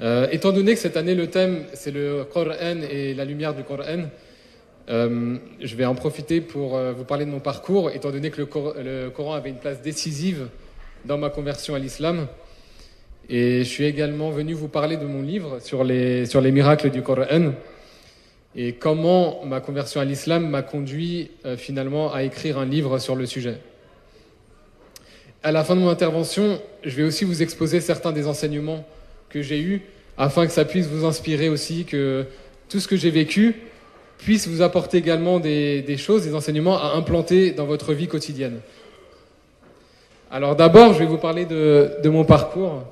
Étant donné que cette année le thème c'est le Coran et la lumière du Coran, je vais en profiter pour vous parler de mon parcours, étant donné que le Coran avait une place décisive dans ma conversion à l'islam. Et je suis également venu vous parler de mon livre sur les miracles du Coran et comment ma conversion à l'islam m'a conduit finalement à écrire un livre sur le sujet. À la fin de mon intervention, je vais aussi vous exposer certains des enseignements que j'ai eus afin que ça puisse vous inspirer aussi, que tout ce que j'ai vécu puisse vous apporter également des choses, des enseignements à implanter dans votre vie quotidienne. Alors d'abord, je vais vous parler de mon parcours.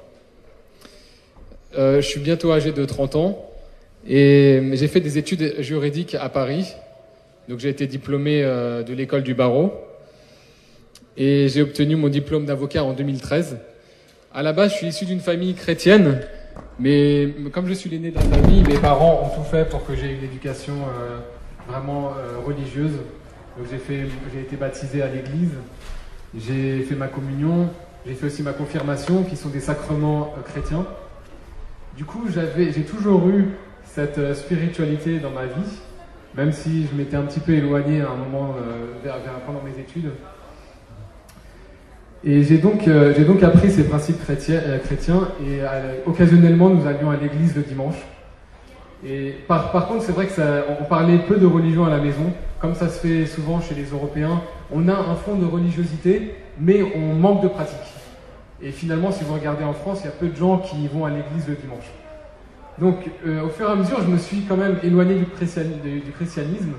Je suis bientôt âgé de 30 ans et j'ai fait des études juridiques à Paris. Donc j'ai été diplômé de l'école du barreau et j'ai obtenu mon diplôme d'avocat en 2013. À la base, je suis issu d'une famille chrétienne, mais comme je suis l'aîné de la famille, mes parents ont tout fait pour que j'ai une éducation vraiment religieuse. Donc j'ai été baptisé à l'église, j'ai fait ma communion, j'ai fait aussi ma confirmation, qui sont des sacrements chrétiens. Du coup, j'ai toujours eu cette spiritualité dans ma vie, même si je m'étais un petit peu éloigné à un moment pendant mes études. Et j'ai donc appris ces principes chrétiens et occasionnellement nous allions à l'église le dimanche. Et par contre, c'est vrai que on parlait peu de religion à la maison, comme ça se fait souvent chez les Européens. On a un fond de religiosité, mais on manque de pratique. Et finalement, si vous regardez en France, il y a peu de gens qui vont à l'église le dimanche. Donc, au fur et à mesure, je me suis quand même éloigné du christianisme.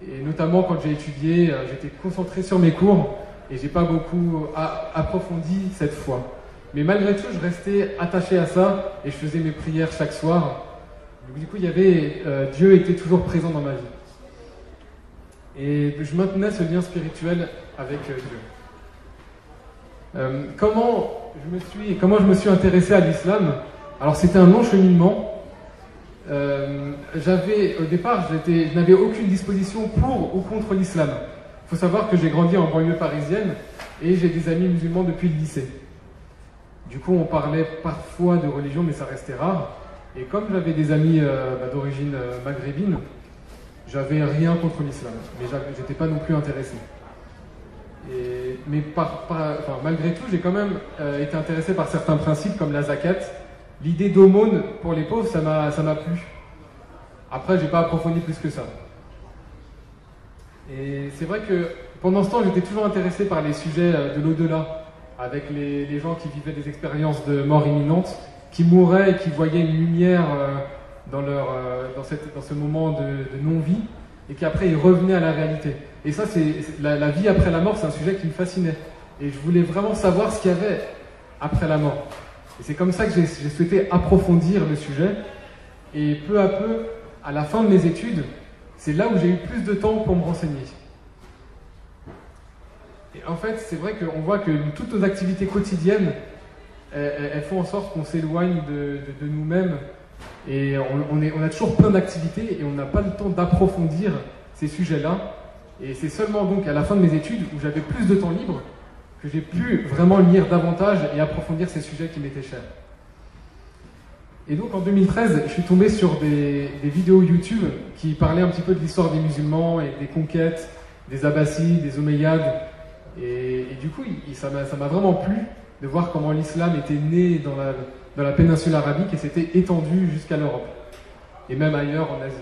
Et notamment quand j'ai étudié, j'étais concentré sur mes cours et j'ai pas beaucoup approfondi cette foi. Mais malgré tout, je restais attaché à ça et je faisais mes prières chaque soir. Donc, du coup, Dieu était toujours présent dans ma vie. Et je maintenais ce lien spirituel avec Dieu. Comment je me suis intéressé à l'islam? Alors c'était un long cheminement. Au départ, je n'avais aucune disposition pour ou contre l'islam. Il faut savoir que j'ai grandi en banlieue parisienne et j'ai des amis musulmans depuis le lycée. Du coup, on parlait parfois de religion, mais ça restait rare. Et comme j'avais des amis d'origine maghrébine, j'avais rien contre l'islam, mais j'étais pas non plus intéressé. Mais malgré tout, j'ai quand même été intéressé par certains principes comme la zakat. L'idée d'aumône pour les pauvres, ça m'a plu. Après, j'ai pas approfondi plus que ça. Et c'est vrai que pendant ce temps, j'étais toujours intéressé par les sujets de l'au-delà, avec les gens qui vivaient des expériences de mort imminente, qui mouraient et qui voyaient une lumière dans ce moment de non-vie, et qui après ils revenaient à la réalité. Et ça, la vie après la mort, c'est un sujet qui me fascinait. Et je voulais vraiment savoir ce qu'il y avait après la mort. Et c'est comme ça que j'ai souhaité approfondir le sujet. Et peu à peu, à la fin de mes études, c'est là où j'ai eu plus de temps pour me renseigner. Et en fait, c'est vrai qu'on voit que toutes nos activités quotidiennes, elles font en sorte qu'on s'éloigne de nous-mêmes. Et on a toujours plein d'activités et on n'a pas le temps d'approfondir ces sujets-là. Et c'est seulement donc à la fin de mes études, où j'avais plus de temps libre, que j'ai pu vraiment lire davantage et approfondir ces sujets qui m'étaient chers. Et donc en 2013, je suis tombé sur des vidéos YouTube qui parlaient un petit peu de l'histoire des musulmans et des conquêtes, des Abbassides, des Omeyyades. Et du coup, ça m'a vraiment plu de voir comment l'islam était né dans la péninsule arabique et s'était étendu jusqu'à l'Europe, et même ailleurs en Asie.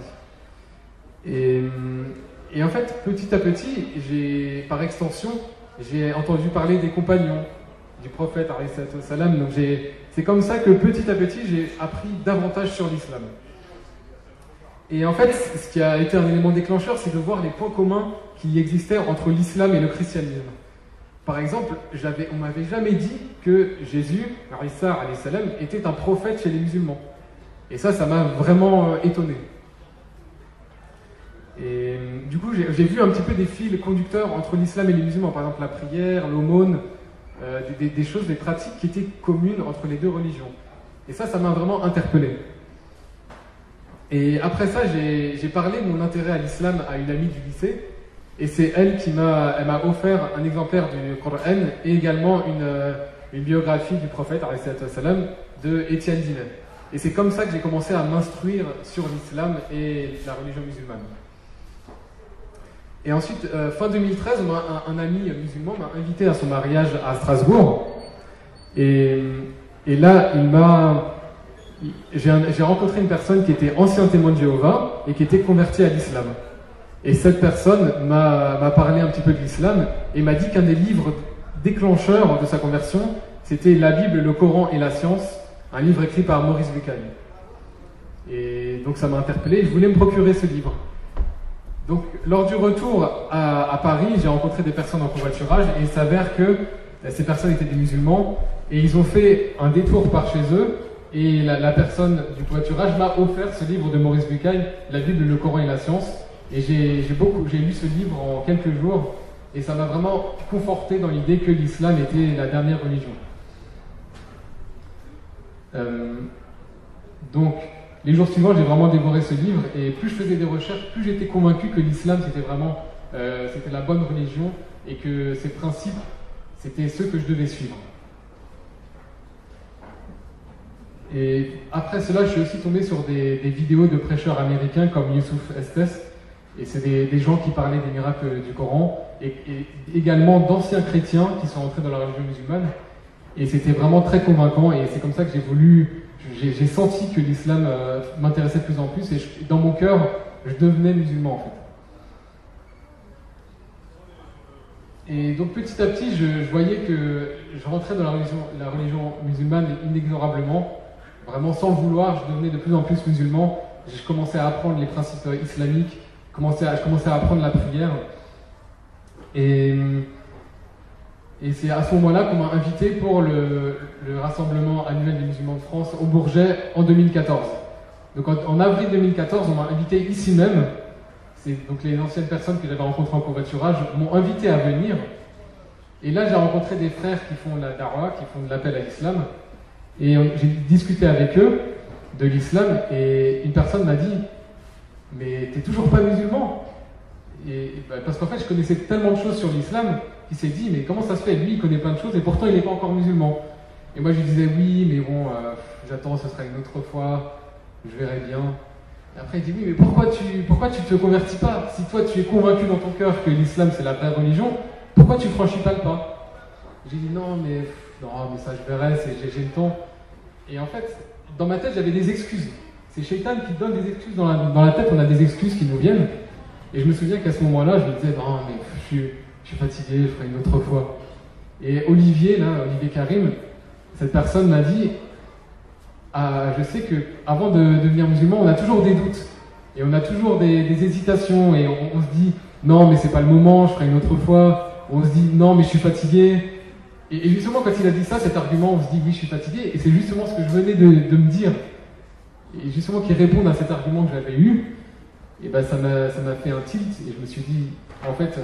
Et en fait, petit à petit, par extension, j'ai entendu parler des compagnons du prophète, alayhi salam. Donc c'est comme ça que petit à petit, j'ai appris davantage sur l'islam. Et en fait, ce qui a été un élément déclencheur, c'est de voir les points communs qui existaient entre l'islam et le christianisme. Par exemple, on m'avait jamais dit que Jésus, Isa alayhi salam, était un prophète chez les musulmans. Et ça m'a vraiment étonné. Et du coup, j'ai vu un petit peu des fils conducteurs entre l'islam et les musulmans. Par exemple, la prière, l'aumône, des choses, des pratiques qui étaient communes entre les deux religions. Et ça m'a vraiment interpellé. Et après ça, j'ai parlé de mon intérêt à l'islam à une amie du lycée. Et c'est elle qui m'a offert un exemplaire du Coran et également une biographie du prophète, alayhi salam, de Étienne Dinet. Et c'est comme ça que j'ai commencé à m'instruire sur l'islam et la religion musulmane. Et ensuite, fin 2013, un ami musulman m'a invité à son mariage à Strasbourg. Et là, j'ai rencontré une personne qui était ancien témoin de Jéhovah et qui était convertie à l'islam. Et cette personne m'a parlé un petit peu de l'islam et m'a dit qu'un des livres déclencheurs de sa conversion, c'était la Bible, le Coran et la science, un livre écrit par Maurice Bucaille. Et donc ça m'a interpellé, je voulais me procurer ce livre. Donc lors du retour à Paris, j'ai rencontré des personnes en covoiturage et il s'avère que ces personnes étaient des musulmans et ils ont fait un détour par chez eux et la personne du covoiturage m'a offert ce livre de Maurice Bucaille, la Bible, le Coran et la science. Et j'ai lu ce livre en quelques jours et ça m'a vraiment conforté dans l'idée que l'islam était la dernière religion. Donc, les jours suivants, j'ai vraiment dévoré ce livre et plus je faisais des recherches, plus j'étais convaincu que l'islam c'était vraiment c'était la bonne religion et que ces principes c'était ceux que je devais suivre. Et après cela, je suis aussi tombé sur des vidéos de prêcheurs américains comme Youssouf Estes. Et c'est des gens qui parlaient des miracles du Coran, et également d'anciens chrétiens qui sont entrés dans la religion musulmane. Et c'était vraiment très convaincant, et c'est comme ça que j'ai senti que l'islam m'intéressait de plus en plus, et dans mon cœur, je devenais musulman en fait. Et donc petit à petit, je voyais que je rentrais dans la religion musulmane inexorablement, vraiment sans le vouloir, je devenais de plus en plus musulman, je commençais à apprendre les principes islamiques, je commençais à apprendre la prière. Et c'est à ce moment-là qu'on m'a invité pour le rassemblement annuel des musulmans de France au Bourget en 2014. Donc en avril 2014, on m'a invité ici même. Donc les anciennes personnes que j'avais rencontrées en covoiturage m'ont invité à venir. Et là, j'ai rencontré des frères qui font la da'wah, qui font de l'appel à l'islam. Et j'ai discuté avec eux de l'islam et une personne m'a dit « Mais t'es toujours pas musulman ?» Parce qu'en fait, je connaissais tellement de choses sur l'islam qu'il s'est dit « Mais comment ça se fait? Lui, il connaît plein de choses et pourtant, il n'est pas encore musulman. » Et moi, je lui disais « Oui, mais bon, j'attends, ce sera une autre fois, je verrai bien. » Et après, il dit « Oui, mais pourquoi tu te convertis pas? Si toi, tu es convaincu dans ton cœur que l'islam, c'est la vraie religion, pourquoi tu franchis pas le pas ?» J'ai dit « Non, mais ça, je verrai, j'ai le temps. » Et en fait, dans ma tête, j'avais des excuses. C'est Shaitan qui donne des excuses dans la tête, on a des excuses qui nous viennent. Et je me souviens qu'à ce moment-là, je me disais, non, mais je suis fatigué, je ferai une autre fois. Et Olivier Karim, cette personne m'a dit, je sais qu'avant de devenir musulman, on a toujours des doutes. Et on a toujours des hésitations. Et on se dit, non, mais c'est pas le moment, je ferai une autre fois. On se dit, non, mais je suis fatigué. Et justement, quand il a dit ça, cet argument, on se dit, oui, je suis fatigué. Et c'est justement ce que je venais de me dire. Et justement, qu'il réponde à cet argument que j'avais eu, et ben ça m'a fait un tilt, et je me suis dit, en fait,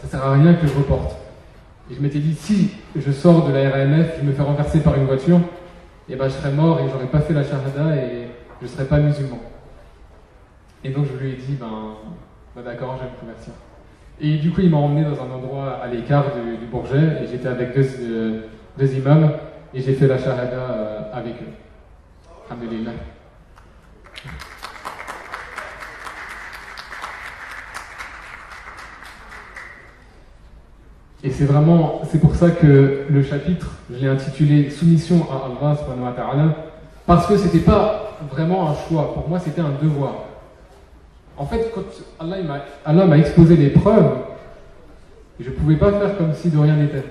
ça sert à rien que je reporte. Et je m'étais dit, si je sors de la RAMF, je me fais renverser par une voiture, et ben je serais mort et j'aurais pas fait la shahada et je serais pas musulman. Et donc je lui ai dit, d'accord, je vais me convertir. Et du coup, il m'a emmené dans un endroit à l'écart du Bourget, et j'étais avec deux imams, et j'ai fait la shahada avec eux. Alhamdulillah. Et c'est pour ça que le chapitre, je l'ai intitulé Soumission à Allah subhanahu wa ta'ala, parce que c'était pas vraiment un choix, pour moi c'était un devoir. En fait, quand Allah m'a exposé les preuves, je ne pouvais pas faire comme si de rien n'était.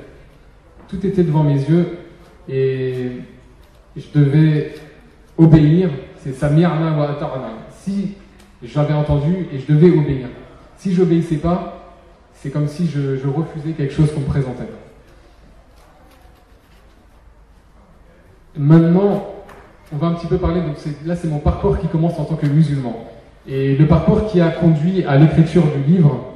Tout était devant mes yeux et je devais obéir. C'est Sami'na wa ata'na. Si j'avais entendu et je devais obéir. Si je n'obéissais pas, c'est comme si je refusais quelque chose qu'on me présentait. Maintenant, on va un petit peu parler, donc là c'est mon parcours qui commence en tant que musulman. Et le parcours qui a conduit à l'écriture du livre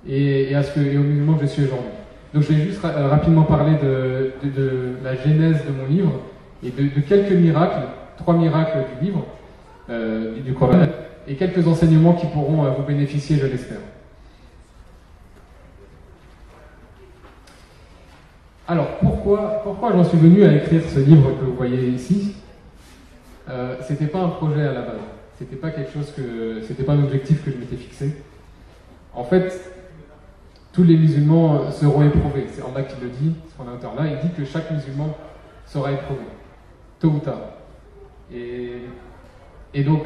et au musulman que je suis aujourd'hui. Donc je vais juste rapidement parler de la genèse de mon livre et de quelques miracles, 3 miracles du livre, du Coran, et quelques enseignements qui pourront vous bénéficier, je l'espère. Alors, pourquoi j'en suis venu à écrire ce livre que vous voyez ici? C'était pas un projet à la base. C'était pas quelque chose c'était pas un objectif que je m'étais fixé. En fait, tous les musulmans seront éprouvés. C'est Allah qui le dit, ce fondateur-là. Il dit que chaque musulman sera éprouvé, tôt ou tard. Et donc,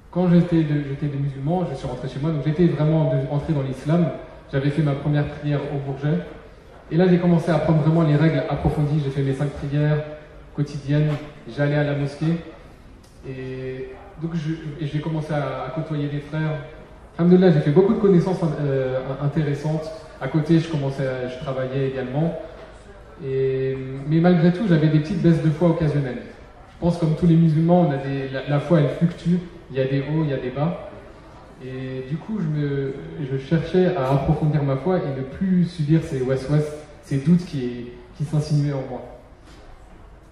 quand j'étais des musulmans, je suis rentré chez moi. Donc j'étais vraiment entré dans l'islam. J'avais fait ma première prière au Bourget. Et là, j'ai commencé à apprendre vraiment les règles approfondies. J'ai fait mes 5 prières quotidiennes. J'allais à la mosquée. Et donc, j'ai commencé à côtoyer des frères. Alhamdoulilah, j'ai fait beaucoup de connaissances intéressantes. À côté, je travaillais également. Mais malgré tout, j'avais des petites baisses de foi occasionnelles. Je pense comme tous les musulmans, la foi, elle fluctue. Il y a des hauts, il y a des bas. Et du coup, je cherchais à approfondir ma foi et ne plus subir ces waswas, ces doutes qui s'insinuaient en moi.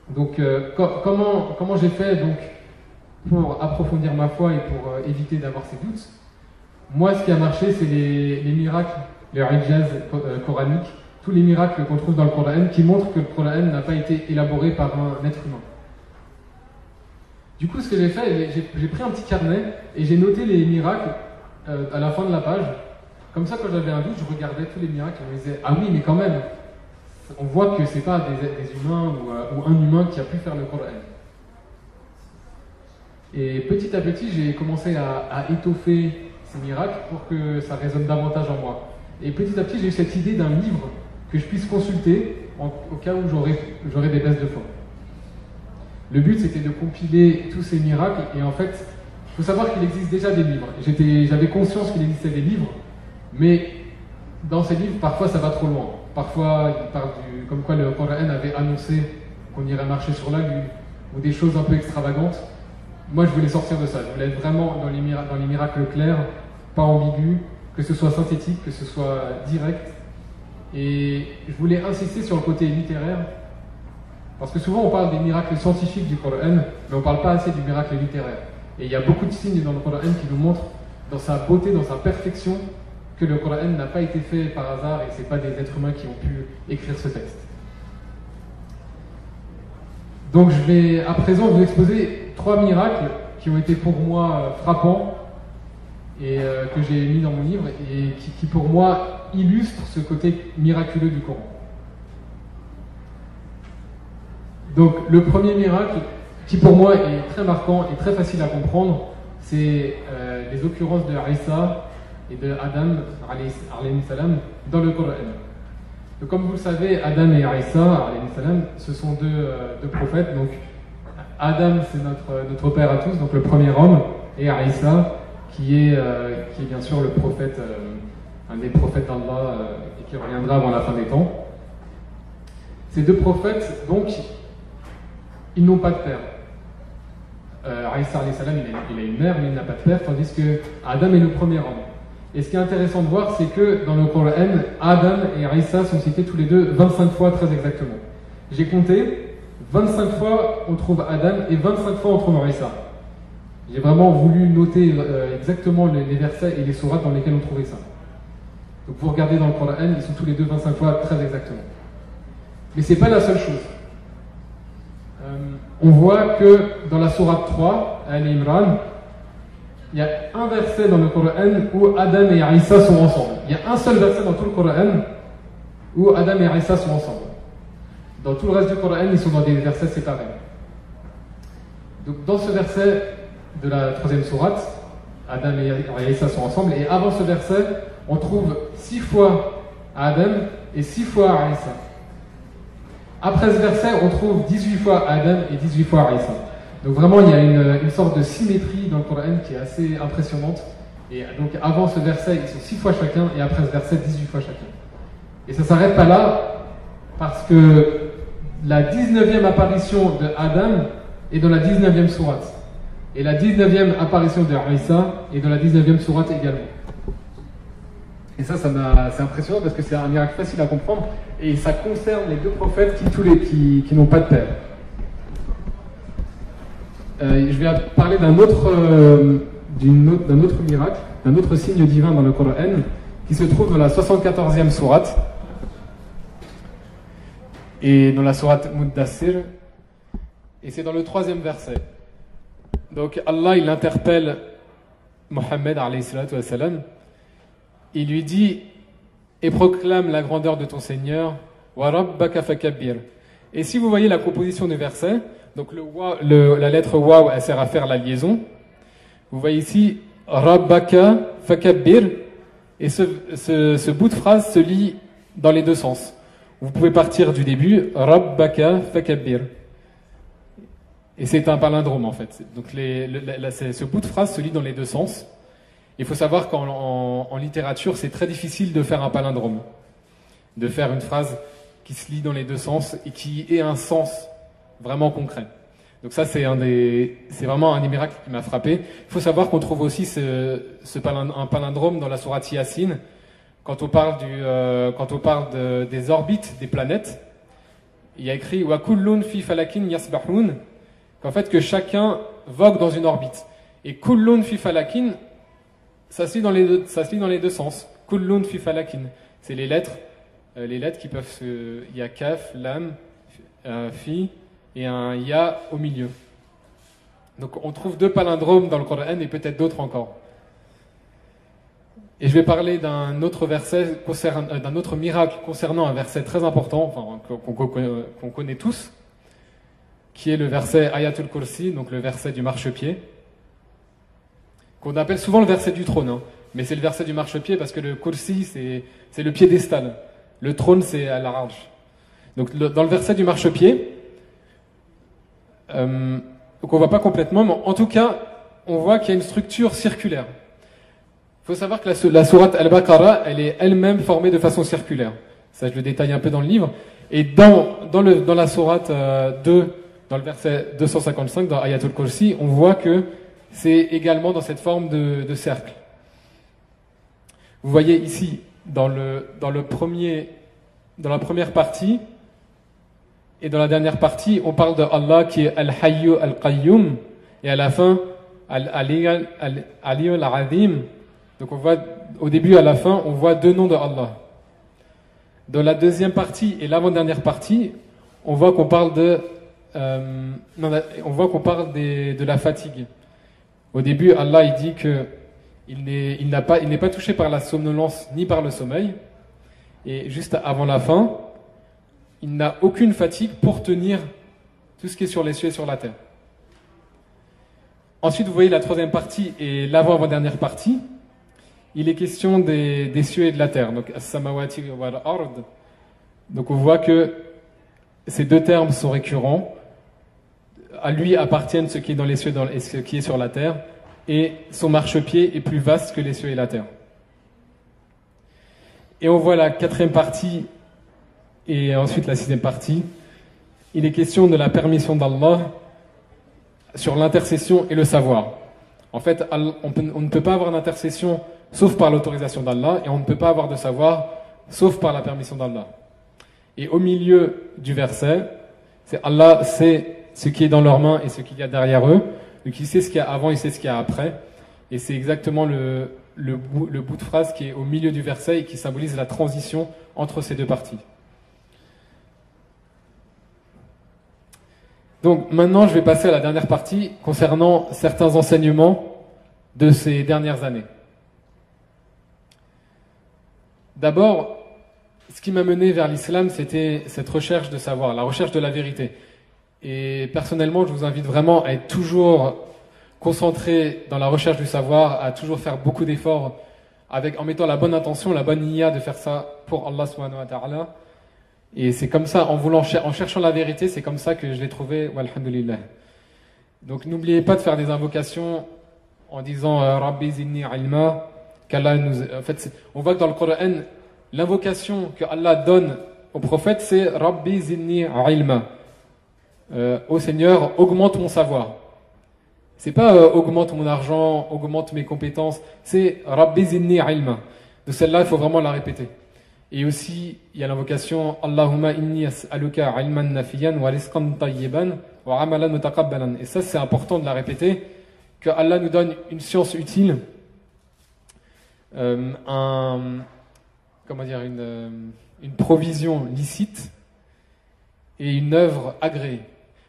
Donc, comment j'ai fait donc, pour approfondir ma foi et pour éviter d'avoir ces doutes? Moi, ce qui a marché, c'est les miracles, les ijaz coraniques, tous les miracles qu'on trouve dans le Coran qui montrent que le Coran n'a pas été élaboré par un être humain. Du coup, ce que j'ai fait, j'ai pris un petit carnet et j'ai noté les miracles à la fin de la page. Comme ça, quand j'avais un doute, je regardais tous les miracles et je me disais, ah oui, mais quand même, on voit que c'est pas des humains ou un humain qui a pu faire le Coran. Et petit à petit, j'ai commencé à étoffer ces miracles pour que ça résonne davantage en moi. Et petit à petit, j'ai eu cette idée d'un livre que je puisse consulter au cas où j'aurais des baisses de foi. Le but, c'était de compiler tous ces miracles. Et en fait, il faut savoir qu'il existe déjà des livres. J'avais conscience qu'il existait des livres, mais dans ces livres, parfois, ça va trop loin. Parfois, il parle comme quoi le Coran avait annoncé qu'on irait marcher sur la lune, ou des choses un peu extravagantes. Moi, je voulais sortir de ça. Je voulais être vraiment dans les miracles clairs, pas ambigus, que ce soit synthétique, que ce soit direct. Et je voulais insister sur le côté littéraire, parce que souvent on parle des miracles scientifiques du Coran, mais on ne parle pas assez du miracle littéraire. Et il y a beaucoup de signes dans le Coran qui nous montrent, dans sa beauté, dans sa perfection, que le Coran n'a pas été fait par hasard et ce n'est pas des êtres humains qui ont pu écrire ce texte. Donc je vais à présent vous exposer 3 miracles qui ont été pour moi frappants et que j'ai mis dans mon livre et qui pour moi illustrent ce côté miraculeux du Coran. Donc le premier miracle, qui pour moi est très marquant et très facile à comprendre, c'est les occurrences de Isa et de Adam alayhi salam dans le Coran. Donc, comme vous le savez, Adam et Isa alayhi salam, ce sont deux prophètes. Donc Adam, c'est notre père à tous, donc le premier homme, et Isa qui est bien sûr le prophète, un des prophètes d'Allah et qui reviendra avant la fin des temps. Ces deux prophètes, donc, ils n'ont pas de père. Isa alayhi salam, il a une mère, mais il n'a pas de père, tandis que Adam est le premier homme. Et ce qui est intéressant de voir, c'est que dans le Coran, Adam et Isa sont cités tous les deux 25 fois très exactement. J'ai compté, 25 fois on trouve Adam et 25 fois on trouve Isa. J'ai vraiment voulu noter exactement les versets et les sourates dans lesquels on trouvait ça. Donc vous regardez dans le Coran, ils sont tous les deux 25 fois très exactement. Mais c'est pas la seule chose. On voit que dans la sourate 3, Al-Imran, il y a un verset dans le Coran où Adam et Isa sont ensemble. Il y a un seul verset dans tout le Coran où Adam et Isa sont ensemble. Dans tout le reste du Coran, ils sont dans des versets séparés. Donc dans ce verset de la 3e sourate, Adam et Isa sont ensemble, et avant ce verset, on trouve 6 fois Adam et 6 fois Isa. Après ce verset, on trouve 18 fois Adam et 18 fois Isa. Donc vraiment, il y a une sorte de symétrie dans le Coran qui est assez impressionnante. Et donc avant ce verset, ils sont 6 fois chacun, et après ce verset, 18 fois chacun. Et ça ne s'arrête pas là, parce que la 19e apparition de Adam est dans la 19e sourate. Et la 19e apparition de Isa est dans la 19e sourate également. Et ça c'est impressionnant parce que c'est un miracle facile à comprendre, et ça concerne les deux prophètes qui n'ont pas de père. Je vais parler d'un autre miracle, d'un autre signe divin dans le Coran, qui se trouve dans la 74e sourate, et dans la sourate Muddassir, et c'est dans le 3e verset. Donc Allah, il interpelle Mohammed alayhi salatu wa salam. Il lui dit et proclame la grandeur de ton Seigneur. Wa rabbaka fakabbir. Et si vous voyez la composition du verset, donc la lettre waw, elle sert à faire la liaison. Vous voyez ici rabbaka fakabbir. Et ce bout de phrase se lit dans les deux sens. Vous pouvez partir du début, Rabbaka fakabbir. Et c'est un palindrome en fait. Donc ce bout de phrase se lit dans les deux sens. Il faut savoir qu'en littérature, c'est très difficile de faire un palindrome. De faire une phrase qui se lit dans les deux sens et qui ait un sens vraiment concret. Donc ça, c'est vraiment un des miracles qui m'a frappé. Il faut savoir qu'on trouve aussi un palindrome dans la sourate Yassine, quand on parle des orbites des planètes. Il y a écrit wa kullun fi falakin yasbahun, qu'en fait que chacun vogue dans une orbite. Et kullun fi falakin, ça se lit dans les deux sens. Kullun fi falakin, c'est les lettres qui peuvent il y a kaf, lam, fi et un ya au milieu. Donc on trouve deux palindromes dans le Coran et peut-être d'autres encore. Et je vais parler d'un autre d'un autre miracle concernant un verset très important, enfin, qu'on connaît tous, qui est le verset Ayatul Kursi, donc le verset du marchepied, qu'on appelle souvent le verset du trône, hein. Mais c'est le verset du marchepied parce que le Kursi, c'est le piédestal. Le trône, c'est à l'arche. Donc dans le verset du marchepied, donc on voit pas complètement, mais en tout cas, on voit qu'il y a une structure circulaire. Il faut savoir que la sourate Al-Baqarah, elle est elle-même formée de façon circulaire. Ça, je le détaille un peu dans le livre. Et dans la sourate 2, dans le verset 255, dans Ayatul Kursi, on voit que c'est également dans cette forme de cercle. Vous voyez ici, dans la première partie, et dans la dernière partie, on parle de Allah qui est Al-Hayyu Al-Qayyum, et à la fin, Al-Aliyu Al-Azim. Donc on voit, au début et à la fin, on voit deux noms de Allah. Dans la deuxième partie et l'avant-dernière partie, on voit qu'on parle de la fatigue. Au début, Allah il dit que il n'est pas touché par la somnolence ni par le sommeil. Et juste avant la fin, il n'a aucune fatigue pour tenir tout ce qui est sur les cieux et sur la terre. Ensuite, vous voyez la troisième partie et l'avant-dernière partie. Il est question des cieux et de la terre. Donc, as-samawati wal ard. Donc, on voit que ces deux termes sont récurrents. À lui appartiennent ce qui est dans les cieux et ce qui est sur la terre. Et son marchepied est plus vaste que les cieux et la terre. Et on voit la quatrième partie et ensuite la sixième partie. Il est question de la permission d'Allah sur l'intercession et le savoir. En fait, on ne peut pas avoir d'intercession sauf par l'autorisation d'Allah et on ne peut pas avoir de savoir sauf par la permission d'Allah. Et au milieu du verset, c'est Allah sait ce qui est dans leurs mains et ce qu'il y a derrière eux. Donc il sait ce qu'il y a avant, il sait ce qu'il y a après. Et c'est exactement le bout de phrase qui est au milieu du verset et qui symbolise la transition entre ces deux parties. Donc maintenant, je vais passer à la dernière partie concernant certains enseignements de ces dernières années. D'abord, ce qui m'a mené vers l'islam, c'était cette recherche de savoir, la recherche de la vérité. Et personnellement, je vous invite vraiment à être toujours concentré dans la recherche du savoir, à toujours faire beaucoup d'efforts en mettant la bonne intention, la bonne niya de faire ça pour Allah subhanahu wa ta'ala. Et c'est comme ça, en cherchant la vérité, c'est comme ça que je l'ai trouvé, walhamdulillah. Donc n'oubliez pas de faire des invocations en disant Rabbi zidni ilma, qu'Allah nous. En fait, on voit que dans le Coran, l'invocation que Allah donne au prophète, c'est Rabbi zidni ilma. Ô Seigneur, augmente mon savoir. C'est pas augmente mon argent, augmente mes compétences, c'est Rabbi zidni ilma. De celle-là, il faut vraiment la répéter. Et aussi, il y a l'invocation Allahumma inni as'aluka ilman nafiyan wa rizqan tayyiban wa amalan mutaqabbalan. Et ça, c'est important de la répéter, que Allah nous donne une science utile, une provision licite et une œuvre agréée.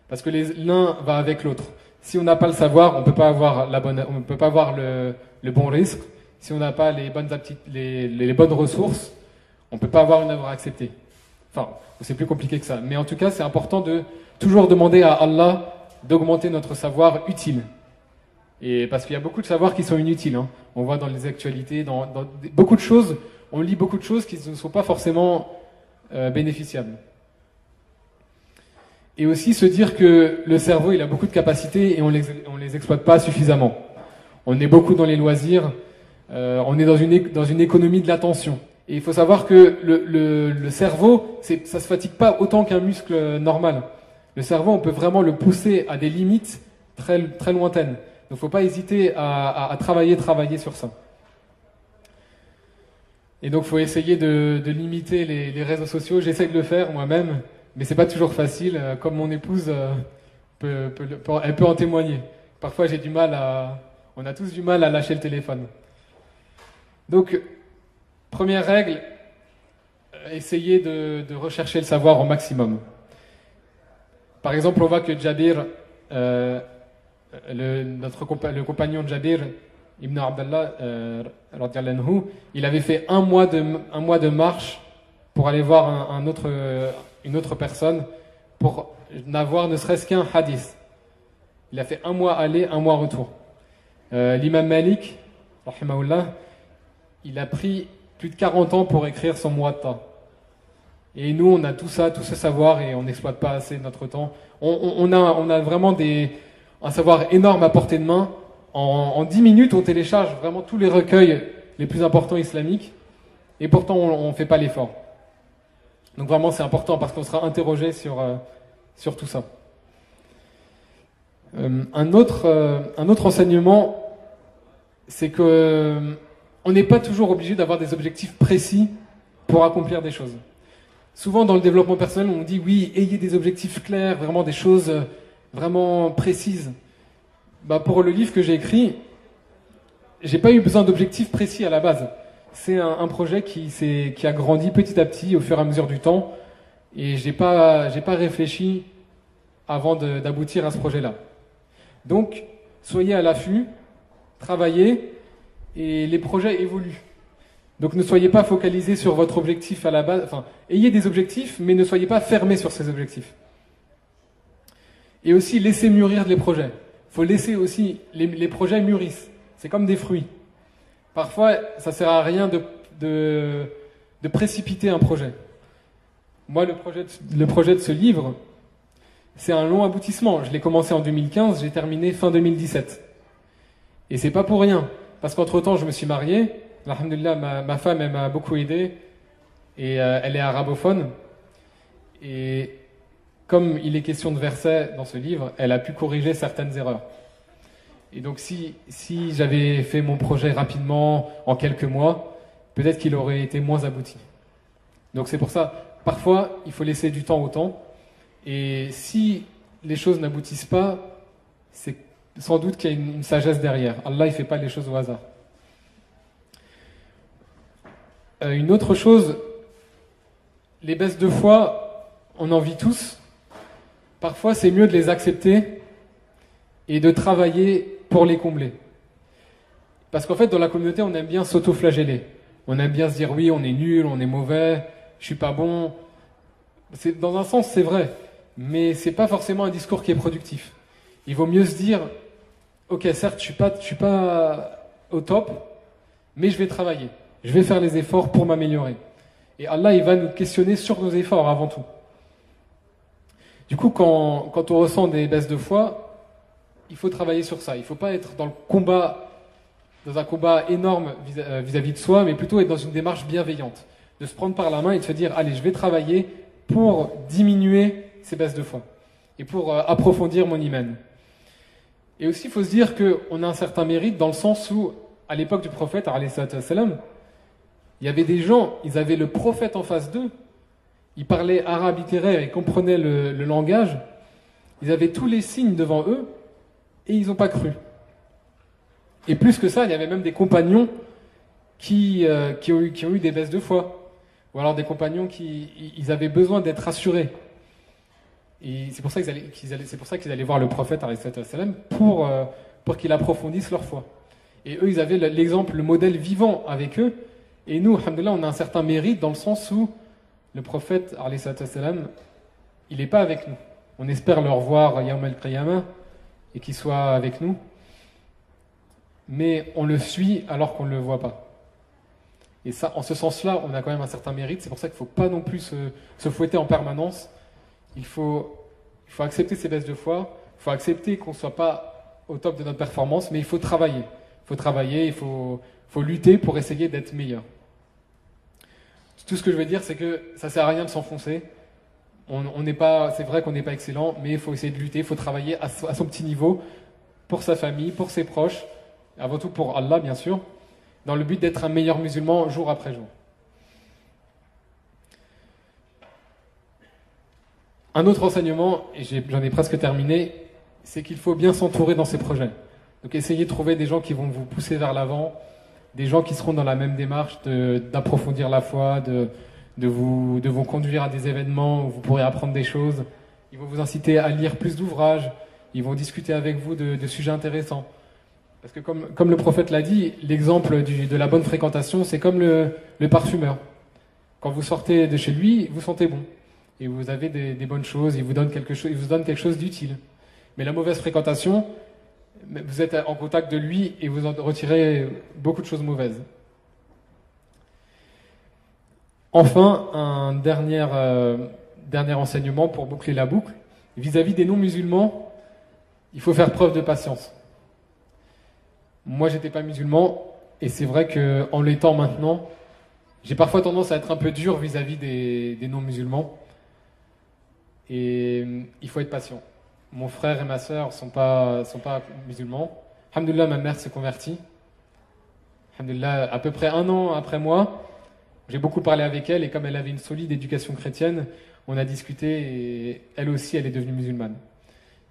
Parce que l'un va avec l'autre. Si on n'a pas le savoir, on peut pas avoir on peut pas avoir le bon risque. Si on n'a pas les bonnes ressources, on peut pas avoir une œuvre acceptée. Enfin, c'est plus compliqué que ça. Mais en tout cas, c'est important de toujours demander à Allah d'augmenter notre savoir utile. Et parce qu'il y a beaucoup de savoirs qui sont inutiles. Hein. On voit dans les actualités, dans beaucoup de choses, on lit beaucoup de choses qui ne sont pas forcément bénéficiables. Et aussi se dire que le cerveau, il a beaucoup de capacités et on les exploite pas suffisamment. On est beaucoup dans les loisirs, on est dans une économie de l'attention. Et il faut savoir que le cerveau, ça se fatigue pas autant qu'un muscle normal. Le cerveau, on peut vraiment le pousser à des limites très, très lointaines. Donc, faut pas hésiter à travailler sur ça. Et donc, faut essayer de limiter les réseaux sociaux. J'essaie de le faire moi-même, mais c'est pas toujours facile. Comme mon épouse, elle peut en témoigner. Parfois, on a tous du mal à lâcher le téléphone. Donc, première règle, essayez de rechercher le savoir au maximum. Par exemple, on voit que Jabir, le compagnon de Jabir, Ibn Abdallah, il avait fait un mois de marche pour aller voir une autre personne pour n'avoir ne serait-ce qu'un hadith. Il a fait un mois aller, un mois retour. L'imam Malik, rahimahullah, il a pris plus de 40 ans pour écrire son Muwatta. Et nous, on a tout ce savoir et on n'exploite pas assez notre temps. On a vraiment un savoir énorme à portée de main. En 10 minutes, on télécharge vraiment tous les recueils les plus importants islamiques. Et pourtant, on ne fait pas l'effort. Donc vraiment, c'est important parce qu'on sera interrogé sur tout ça. Un autre enseignement, c'est que on n'est pas toujours obligé d'avoir des objectifs précis pour accomplir des choses. Souvent dans le développement personnel, on dit oui, ayez des objectifs clairs, vraiment des choses vraiment précises. Pour le livre que j'ai écrit, j'ai pas eu besoin d'objectifs précis à la base. C'est un projet qui a grandi petit à petit au fur et à mesure du temps, et j'ai pas réfléchi avant d'aboutir à ce projet-là. Donc, soyez à l'affût, travaillez, et les projets évoluent. Donc ne soyez pas focalisés sur votre objectif à la base. Enfin, ayez des objectifs, mais ne soyez pas fermés sur ces objectifs. Et aussi, laissez mûrir les projets. Il faut laisser aussi les projets mûrissent. C'est comme des fruits. Parfois, ça ne sert à rien de précipiter un projet. Moi, le projet de ce livre, c'est un long aboutissement. Je l'ai commencé en 2015, j'ai terminé fin 2017. Et c'est pas pour rien. Parce qu'entre-temps, je me suis marié. Alhamdulillah, ma femme, elle m'a beaucoup aidé. Et elle est arabophone. Et comme il est question de versets dans ce livre, elle a pu corriger certaines erreurs. Et donc si j'avais fait mon projet rapidement, en quelques mois, peut-être qu'il aurait été moins abouti. Donc c'est pour ça, parfois, il faut laisser du temps au temps. Et si les choses n'aboutissent pas, c'est sans doute qu'il y a une sagesse derrière. Allah, il ne fait pas les choses au hasard. Une autre chose, les baisses de foi, on en vit tous. Parfois, c'est mieux de les accepter et de travailler pour les combler. Parce qu'en fait, dans la communauté, on aime bien s'auto-flageller. On aime bien se dire, oui, on est nul, on est mauvais, je suis pas bon. Dans un sens, c'est vrai. Mais c'est pas forcément un discours qui est productif. Il vaut mieux se dire, ok, certes, je suis pas au top, mais je vais travailler. Je vais faire les efforts pour m'améliorer. Et Allah, il va nous questionner sur nos efforts avant tout. Du coup, quand on ressent des baisses de foi, il faut travailler sur ça. Il ne faut pas être dans un combat énorme vis-à-vis de soi, mais plutôt être dans une démarche bienveillante. De se prendre par la main et de se dire, allez, je vais travailler pour diminuer ces baisses de foi et pour approfondir mon iman. Et aussi, il faut se dire qu'on a un certain mérite dans le sens où, à l'époque du prophète, alayhi salatu wassalam, il y avait des gens, ils avaient le prophète en face d'eux, ils parlaient arabe littéraire, ils comprenaient le langage, ils avaient tous les signes devant eux, et ils n'ont pas cru. Et plus que ça, il y avait même des compagnons qui ont eu des baisses de foi, ou alors des compagnons ils avaient besoin d'être rassurés. Et c'est pour ça qu'ils allaient voir le prophète alayhi salam pour qu'il approfondisse leur foi. Et eux, ils avaient l'exemple, le modèle vivant avec eux. Et nous, alhamdoulilah, on a un certain mérite dans le sens où le prophète alayhi salam, il n'est pas avec nous. On espère le revoir Yawm al-Qiyamah et qu'il soit avec nous. Mais on le suit alors qu'on ne le voit pas. Et ça, en ce sens-là, on a quand même un certain mérite. C'est pour ça qu'il ne faut pas non plus se fouetter en permanence. Il faut accepter ses baisses de foi. Il faut accepter qu'on ne soit pas au top de notre performance, mais il faut travailler. Il faut lutter pour essayer d'être meilleur. Tout ce que je veux dire, c'est que ça ne sert à rien de s'enfoncer. C'est vrai qu'on n'est pas excellent, mais il faut essayer de lutter, il faut travailler à son petit niveau, pour sa famille, pour ses proches, avant tout pour Allah, bien sûr, dans le but d'être un meilleur musulman jour après jour. Un autre enseignement, et j'en ai presque terminé, c'est qu'il faut bien s'entourer dans ses projets. Donc essayez de trouver des gens qui vont vous pousser vers l'avant, des gens qui seront dans la même démarche d'approfondir la foi, de vous conduire à des événements où vous pourrez apprendre des choses. Ils vont vous inciter à lire plus d'ouvrages, ils vont discuter avec vous de sujets intéressants. Parce que comme le prophète l'a dit, l'exemple de la bonne fréquentation, c'est comme le parfumeur. Quand vous sortez de chez lui, vous sentez bon. Et vous avez des bonnes choses, il vous donne quelque chose d'utile. Mais la mauvaise fréquentation, vous êtes en contact de lui et vous en retirez beaucoup de choses mauvaises. Enfin, un dernier enseignement pour boucler la boucle. Vis-à-vis des non-musulmans, il faut faire preuve de patience. Moi, j'étais pas musulman, et c'est vrai qu'en l'étant maintenant, j'ai parfois tendance à être un peu dur vis-à-vis des non-musulmans. Et il faut être patient. Mon frère et ma sœur sont pas musulmans. Alhamdoulilah, ma mère s'est convertie. Alhamdoulilah, à peu près 1 an après moi, j'ai beaucoup parlé avec elle, et comme elle avait une solide éducation chrétienne, on a discuté, et elle aussi, elle est devenue musulmane.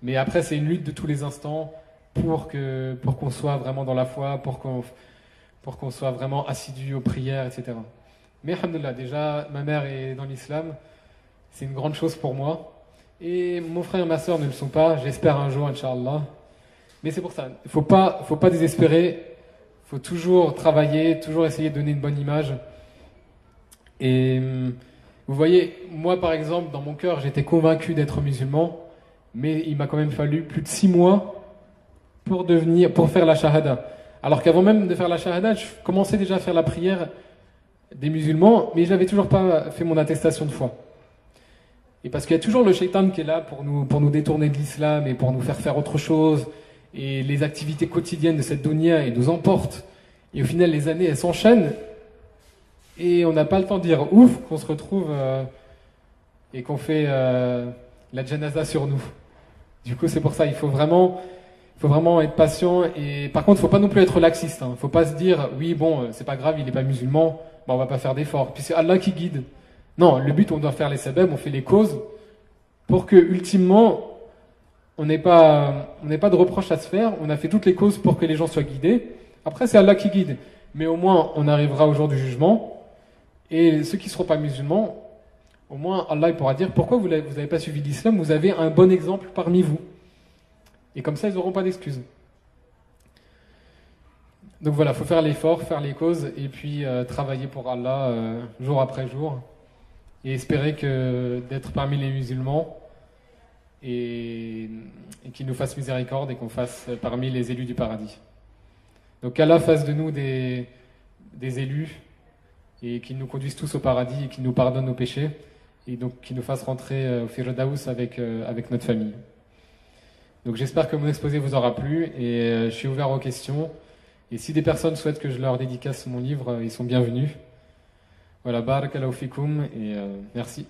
Mais après, c'est une lutte de tous les instants pour qu'on soit vraiment dans la foi, pour qu'on soit vraiment assidu aux prières, etc. Mais alhamdoulilah, déjà, ma mère est dans l'islam, c'est une grande chose pour moi. Et mon frère et ma sœur ne le sont pas, j'espère un jour, Inch'Allah. Mais c'est pour ça, il faut pas désespérer, il faut toujours travailler, toujours essayer de donner une bonne image. Et vous voyez, moi par exemple, dans mon cœur, j'étais convaincu d'être musulman, mais il m'a quand même fallu plus de 6 mois pour faire la shahada. Alors qu'avant même de faire la shahada, je commençais déjà à faire la prière des musulmans, mais je n'avais toujours pas fait mon attestation de foi. Et parce qu'il y a toujours le shaitan qui est là pour nous détourner de l'islam et pour nous faire autre chose, et les activités quotidiennes de cette dunya, ils nous emportent. Et au final, les années, elles s'enchaînent, et on n'a pas le temps de dire ouf, qu'on se retrouve et qu'on fait la janaza sur nous. Du coup, c'est pour ça, il faut vraiment être patient. Et par contre, il ne faut pas non plus être laxiste. Il ne faut pas se dire, oui, bon, c'est pas grave, il n'est pas musulman, bon, on va pas faire d'efforts. Puis c'est Allah qui guide. Non, le but, on doit faire les sabab, on fait les causes, pour que, ultimement, on n'ait pas de reproches à se faire. On a fait toutes les causes pour que les gens soient guidés. Après, c'est Allah qui guide. Mais au moins, on arrivera au jour du jugement. Et ceux qui ne seront pas musulmans, au moins, Allah il pourra dire, pourquoi vous n'avez pas suivi l'islam? Vous avez un bon exemple parmi vous. Et comme ça, ils n'auront pas d'excuses. Donc voilà, il faut faire l'effort, faire les causes, et puis travailler pour Allah jour après jour. Et espérer d'être parmi les musulmans, et qu'il nous fasse miséricorde, et qu'on fasse parmi les élus du paradis. Donc qu'Allah fasse de nous des élus, et qu'il nous conduise tous au paradis, et qu'il nous pardonne nos péchés, et donc qu'il nous fasse rentrer au Firdaus avec notre famille. Donc j'espère que mon exposé vous aura plu, et je suis ouvert aux questions. Et si des personnes souhaitent que je leur dédicace mon livre, ils sont bienvenus. Voilà, barakallahu fikoum, et merci.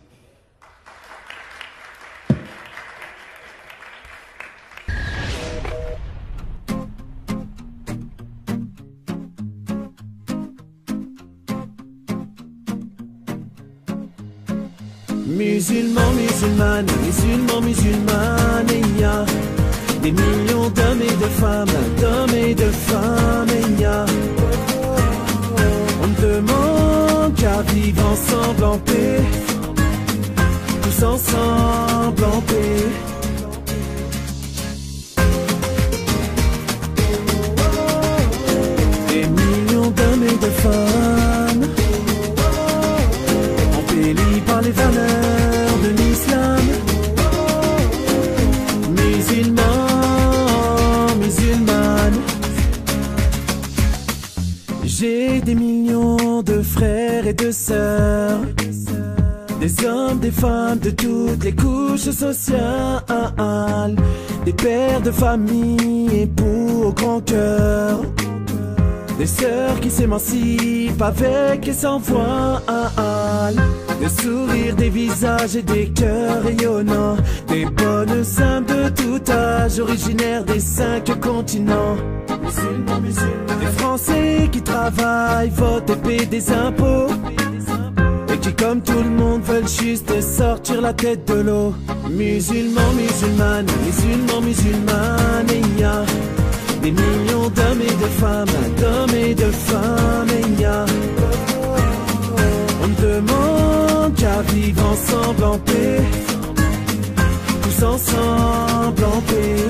Musulmans, musulmanes, musulmans, musulmanes, il y a des millions d'hommes et de femmes, il y a. On ne demande qu'à vivre ensemble en paix, tous ensemble. ensemble en paix. Des millions d'hommes et de femmes embellis par les valeurs de l'islam. Musulmans, musulmanes, j'ai des millions de frères et de sœurs, des hommes, des femmes de toutes les couches sociales, des pères de famille, époux au grand cœur, des sœurs qui s'émancipent avec et sans voile, des sourires, des visages et des cœurs rayonnants, des bonnes âmes de tout âge, originaires des 5 continents. Musulmans, musulmans, des Français qui travaillent, votent et paient des impôts, et qui comme tout le monde veulent juste sortir la tête de l'eau. Musulmans, musulmanes, musulmans, musulmanes, et il y a des millions d'hommes et de femmes, et il y a, on ne demande qu'à vivre ensemble en paix, tous ensemble en paix.